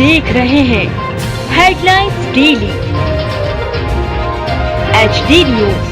देख रहे हैं headlines daily HD news.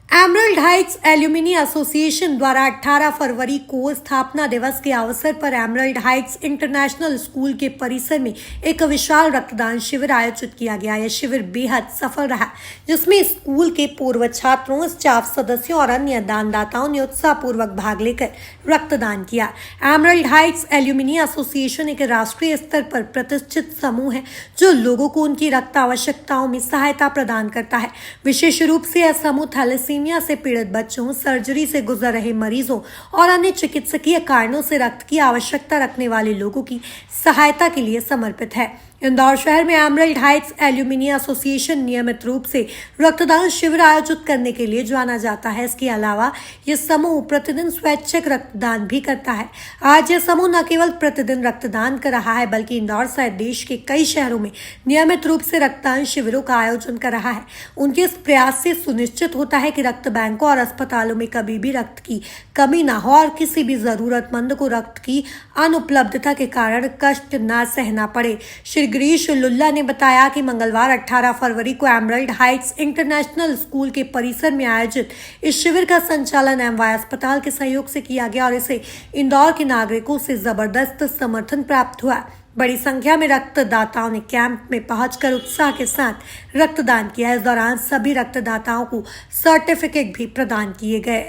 Emerald Heights alumni association द्वारा 18 फरवरी को स्थापना दिवस के अवसर पर एमरल्ड हाइट्स इंटरनेशनल स्कूल के परिसर में एक विशाल रक्तदान शिविर आयोजित किया गया। यह शिविर बेहद सफल रहा, जिसमें स्कूल के पूर्व छात्रों, स्टाफ सदस्यों और अन्य दानदाताओं ने उत्साहपूर्वक भाग लेकर रक्तदान किया। एमरल्ड हाइट्स एल्यूमिनी एसोसिएशन एक राष्ट्रीय स्तर पर प्रतिष्ठित समूह है जो लोगों को उनकी रक्त आवश्यकताओं में सहायता प्रदान करता है। विशेष रूप से यह समूह थैलेसीमिया से पीड़ित बच्चों, सर्जरी से गुजर रहे मरीजों और अन्य चिकित्सकीय कारणों से रक्त की आवश्यकता रखने वाले लोगों की सहायता के लिए समर्पित है। इंदौर शहर में एमरल्ड हाइट्स एल्यूमिनी एसोसिएशन नियमित रूप से रक्तदान शिविर आयोजित करने के लिए जाना जाता है। इसके अलावा यह समूह प्रतिदिन स्वैच्छिक रक्तदान भी करता है। आज यह समूह न केवल प्रतिदिन रक्तदान कर रहा है, बल्कि इंदौर सहित देश के कई शहरों में नियमित रूप से रक्तदान शिविरों का आयोजन कर रहा है। उनके इस प्रयास से सुनिश्चित होता है कि रक्त बैंकों और अस्पतालों में कभी भी रक्त की कमी न हो और किसी भी जरूरतमंद को रक्त की अनुपलब्धता के कारण कष्ट न सहना पड़े। श्री गिरीश लुल्ला ने बताया कि मंगलवार 18 फरवरी को एमरल्ड हाइट्स इंटरनेशनल स्कूल के परिसर में आयोजित इस शिविर का संचालन एमवाय अस्पताल के सहयोग से किया गया और इसे इंदौर के नागरिकों से जबरदस्त समर्थन प्राप्त हुआ। बड़ी संख्या में रक्तदाताओं ने कैंप में पहुंचकर उत्साह के साथ रक्तदान किया। इस दौरान सभी रक्तदाताओं को सर्टिफिकेट भी प्रदान किए गए।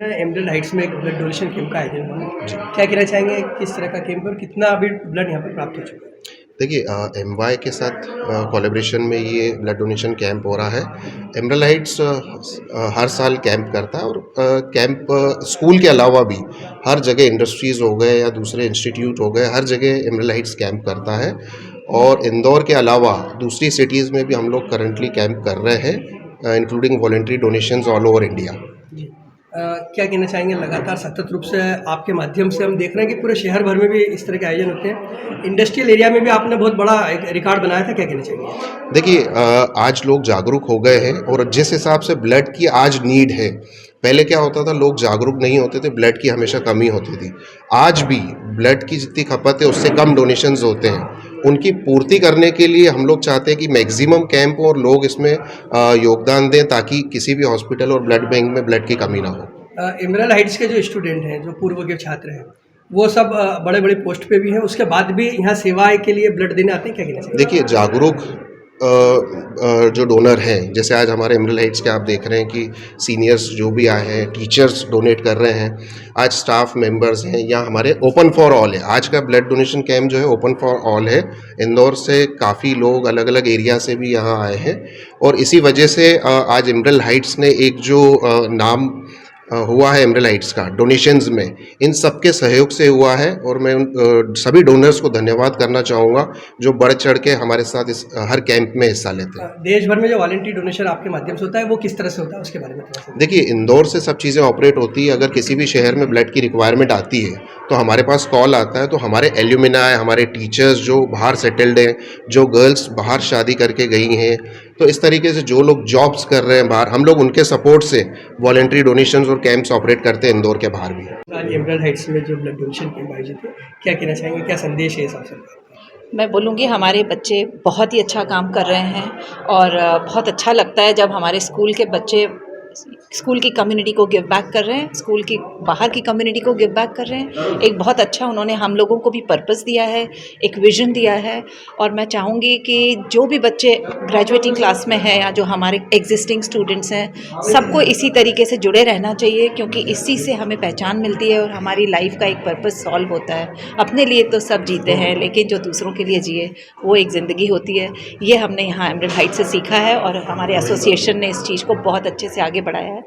एमरल्ड हाइट्स में एक ब्लड डोनेशन कैंप का आयोजन हुआ, क्या कहना चाहेंगे? किस तरह का कैंप और कितना अभी ब्लड यहाँ पर प्राप्त हो चुका है? देखिए, एमवाय के साथ कोलैबोरेशन में ये ब्लड डोनेशन कैंप हो रहा है। एमरल्ड हाइट्स हर साल कैंप करता है और कैंप स्कूल के अलावा भी हर जगह, इंडस्ट्रीज़ हो गए या दूसरे इंस्टीट्यूट हो गए, हर जगह एमरल्ड हाइट्स कैंप करता है। और इंदौर के अलावा दूसरी सिटीज़ में भी हम लोग करंटली कैंप कर रहे हैं, including voluntary donations all over India. क्या कहना चाहेंगे? लगातार सतत रूप से आपके माध्यम से हम देख रहे हैं कि पूरे शहर भर में भी इस तरह के आयोजन होते हैं। इंडस्ट्रियल एरिया में भी आपने बहुत बड़ा एक रिकॉर्ड बनाया था, क्या कहना चाहिए? देखिए, आज लोग जागरूक हो गए हैं और जिस हिसाब से ब्लड की आज नीड है, पहले क्या होता था, लोग जागरूक नहीं होते थे, ब्लड की हमेशा कमी होती थी। आज भी ब्लड की जितनी खपत है उससे कम डोनेशंस होते हैं। उनकी पूर्ति करने के लिए हम लोग चाहते हैं कि मैक्सिमम कैंप और लोग इसमें योगदान दें ताकि किसी भी हॉस्पिटल और ब्लड बैंक में ब्लड की कमी ना हो। एमरल्ड हाइट्स के जो स्टूडेंट हैं, जो पूर्व के छात्र हैं, वो सब बड़े बड़े पोस्ट पे भी हैं, उसके बाद भी यहाँ सेवाएं के लिए ब्लड देने आते हैं, क्या कहना चाहिए? देखिए, जागरूक जो डोनर हैं, जैसे आज हमारे एमरल्ड हाइट्स के आप देख रहे हैं कि सीनियर्स जो भी आए हैं, टीचर्स डोनेट कर रहे हैं, आज स्टाफ मेंबर्स हैं, या हमारे ओपन फॉर ऑल है। आज का ब्लड डोनेशन कैंप जो है ओपन फॉर ऑल है। इंदौर से काफ़ी लोग अलग अलग एरिया से भी यहाँ आए हैं और इसी वजह से आज एमरल्ड हाइट्स ने एक जो नाम हुआ है एमरल्ड हाइट्स का डोनेशंस में, इन सबके सहयोग से हुआ है। और मैं उन सभी डोनर्स को धन्यवाद करना चाहूँगा जो बढ़ चढ़ के हमारे साथ इस हर कैंप में हिस्सा लेते हैं। देश भर में जो वॉलंटरी डोनेशन आपके माध्यम से होता है, वो किस तरह से होता है, उसके बारे में थोड़ा सा? देखिए, इंदौर से सब चीज़ें ऑपरेट होती है। अगर किसी भी शहर में ब्लड की रिक्वायरमेंट आती है तो हमारे पास कॉल आता है, तो हमारे एल्यूमिनाई, हमारे टीचर्स जो बाहर सेटल्ड हैं, जो गर्ल्स बाहर शादी करके गई हैं, तो इस तरीके से जो लोग जॉब्स कर रहे हैं बाहर, हम लोग उनके सपोर्ट से वॉलंटरी डोनेशंस और कैंप्स ऑपरेट करते हैं इंदौर के बाहर भी। आज एमरल्ड हाइट्स में जो ब्लड डोनेशन कैंप आयोजित है, क्या कहना चाहेंगे? क्या संदेश है इस अवसर पर? मैं बोलूँगी हमारे बच्चे बहुत ही अच्छा काम कर रहे हैं और बहुत अच्छा लगता है जब हमारे स्कूल के बच्चे स्कूल की कम्युनिटी को गिव बैक कर रहे हैं, स्कूल की बाहर की कम्युनिटी को गिव बैक कर रहे हैं। एक बहुत अच्छा उन्होंने हम लोगों को भी पर्पस दिया है, एक विजन दिया है। और मैं चाहूँगी कि जो भी बच्चे ग्रेजुएटिंग क्लास में हैं या जो हमारे एग्जिस्टिंग स्टूडेंट्स हैं, सबको इसी तरीके से जुड़े रहना चाहिए, क्योंकि इसी से हमें पहचान मिलती है और हमारी लाइफ का एक पर्पस सॉल्व होता है। अपने लिए तो सब जीते हैं, लेकिन जो दूसरों के लिए जिए वो एक ज़िंदगी होती है। ये हमने यहाँ एमरल्ड हाइट्स से सीखा है और हमारे एसोसिएशन ने इस चीज़ को बहुत अच्छे से आगे बढ़ाया है।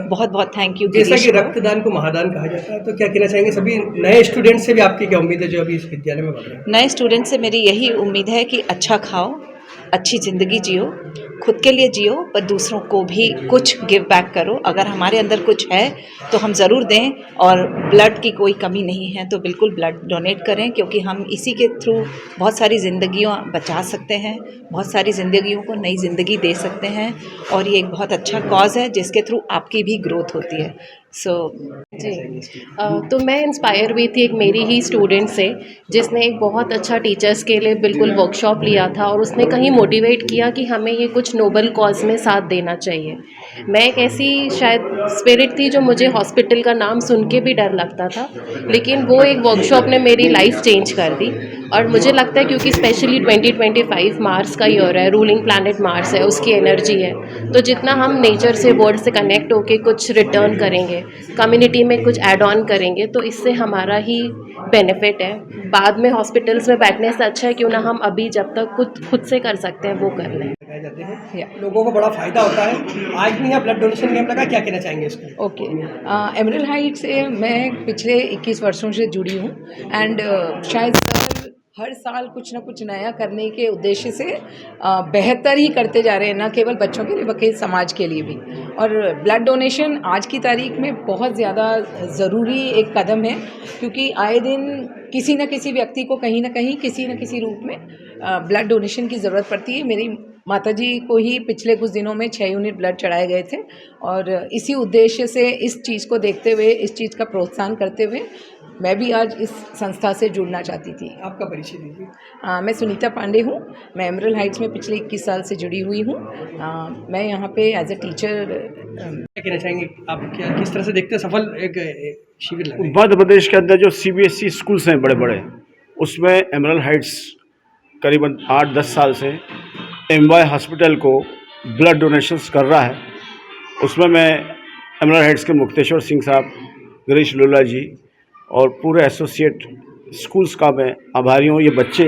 बहुत बहुत थैंक यू। जैसा कि रक्तदान को महादान कहा जाता है, तो क्या कहना चाहेंगे? सभी नए स्टूडेंट से भी आपकी क्या उम्मीद है जो अभी इस विद्यालय में पढ़ रहे हैं? नए स्टूडेंट से मेरी यही उम्मीद है कि अच्छा खाओ, अच्छी ज़िंदगी जियो, खुद के लिए जियो, पर दूसरों को भी कुछ गिव बैक करो। अगर हमारे अंदर कुछ है तो हम ज़रूर दें, और ब्लड की कोई कमी नहीं है तो बिल्कुल ब्लड डोनेट करें, क्योंकि हम इसी के थ्रू बहुत सारी ज़िंदगियाँ बचा सकते हैं, बहुत सारी ज़िंदगियों को नई ज़िंदगी दे सकते हैं। और ये एक बहुत अच्छा कॉज है जिसके थ्रू आपकी भी ग्रोथ होती है। सो जी तो मैं इंस्पायर हुई थी एक मेरी ही स्टूडेंट से, जिसने एक बहुत अच्छा टीचर्स के लिए बिल्कुल वर्कशॉप लिया था और उसने कहीं मोटिवेट किया कि हमें ये कुछ नोबल कॉज में साथ देना चाहिए। मैं एक ऐसी शायद स्पिरिट थी जो मुझे हॉस्पिटल का नाम सुन के भी डर लगता था, लेकिन वो एक वर्कशॉप ने मेरी लाइफ चेंज कर दी। और मुझे लगता है क्योंकि स्पेशली 2025 मार्स का ईयर है, रूलिंग प्लैनेट मार्स है, उसकी एनर्जी है, तो जितना हम नेचर से वर्ल्ड से कनेक्ट होके कुछ रिटर्न करेंगे, कम्युनिटी में कुछ ऐड ऑन करेंगे, तो इससे हमारा ही बेनिफिट है। बाद में हॉस्पिटल्स में बैठने से अच्छा है क्यों ना हम अभी जब तक खुद से कर सकते हैं वो कर लें। लगाए जाते हैं, लोगों को बड़ा फायदा होता है। आज भी यहाँ ब्लड डोनेशन कैंप लगा, क्या कहना चाहेंगे इसके? ओके, एमरल्ड हाइट से मैं पिछले 21 वर्षों से जुड़ी हूँ एंड शायद हर साल कुछ ना कुछ नया करने के उद्देश्य से बेहतर ही करते जा रहे हैं, ना केवल बच्चों के लिए बल्कि समाज के लिए भी। और ब्लड डोनेशन आज की तारीख में बहुत ज़्यादा ज़रूरी एक कदम है, क्योंकि आए दिन किसी न किसी व्यक्ति को कहीं ना कहीं किसी न किसी रूप में ब्लड डोनेशन की ज़रूरत पड़ती है। मेरी माताजी को ही पिछले कुछ दिनों में 6 यूनिट ब्लड चढ़ाए गए थे और इसी उद्देश्य से, इस चीज़ को देखते हुए, इस चीज़ का प्रोत्साहन करते हुए मैं भी आज इस संस्था से जुड़ना चाहती थी। आपका परिचय दीजिए। मैं सुनीता पांडे हूँ। मैं एमरल्ड हाइट्स में पिछले 21 साल से जुड़ी हुई हूँ। मैं यहाँ पे एज ए टीचर। क्या कहना चाहेंगे आप, क्या किस तरह से देखते हैं सफल एक शिविर लगा? मध्य प्रदेश के अंदर जो CBSE स्कूल्स हैं बड़े बड़े, उसमें एमरल्ड हाइट्स करीबन 8-10 साल से MY हॉस्पिटल को ब्लड डोनेशंस कर रहा है। उसमें मैं एमरल्ड हाइट्स के मुक्तेश्वर सिंह साहब, गिरीश लुल्ला जी और पूरे एसोसिएट स्कूल्स का मैं आभारी हूँ। ये बच्चे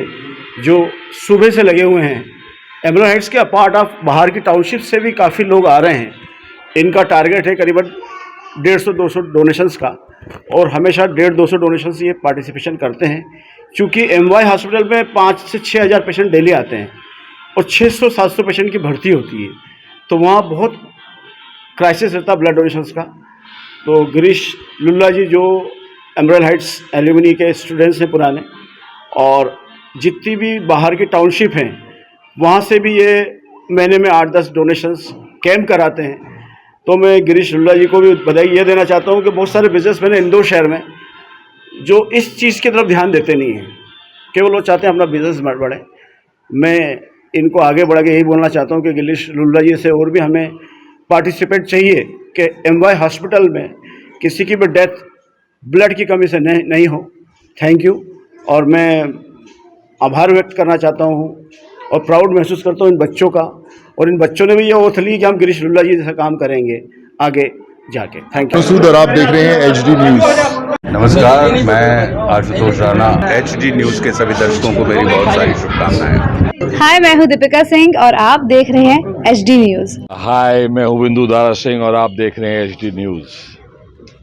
जो सुबह से लगे हुए हैं, एमरल्ड हाइट्स के अपार्ट ऑफ बाहर की टाउनशिप से भी काफ़ी लोग आ रहे हैं। इनका टारगेट है करीबन 150-200 डोनेशंस का, और हमेशा 150-200 डोनेशंस ये पार्टिसिपेशन करते हैं। क्योंकि MY हॉस्पिटल में 5 से 6 हज़ार पेशेंट डेली आते हैं और 600-700 पेशेंट की भर्ती होती है, तो वहाँ बहुत क्राइसिस रहता है ब्लड डोनेशंस का। तो गिरीश लुल्ला जी जो एमरल्ड हाइट्स एल्यूमिनी के स्टूडेंट्स हैं पुराने, और जितनी भी बाहर की टाउनशिप हैं वहाँ से भी ये महीने में 8-10 डोनेशंस कैंप कराते हैं। तो मैं गिरीश लुल्ला जी को भी बधाई ये देना चाहता हूँ कि बहुत सारे बिजनेसमैन हैं इंदौर शहर में जो इस चीज़ की तरफ ध्यान देते नहीं हैं, केवल वो चाहते हैं अपना बिजनेस बढ़े। मैं इनको आगे बढ़ा के यही बोलना चाहता हूँ कि गिरीश लुल्ला जी से और भी हमें पार्टिसिपेट चाहिए कि MY हॉस्पिटल में किसी की भी डेथ ब्लड की कमी से नहीं हो। Thank you. और मैं आभार व्यक्त करना चाहता हूँ और प्राउड महसूस करता हूँ इन बच्चों का, और इन बच्चों ने भी ये ओथ ली कि हम गिरीश लुल्ला जी जैसा काम करेंगे आगे जाके। Thank you. मसूद और आप देख रहे हैं HD न्यूज़। नमस्कार, मैं आशुतोष राणा। HD न्यूज़ के सभी दर्शकों को मेरी बहुत सारी शुभकामनाएं। हाय, मैं हूं दीपिका सिंह और आप देख रहे हैं HD न्यूज़। हाय, मैं हूं बिंदु दारा सिंह और आप देख रहे हैं HD न्यूज़।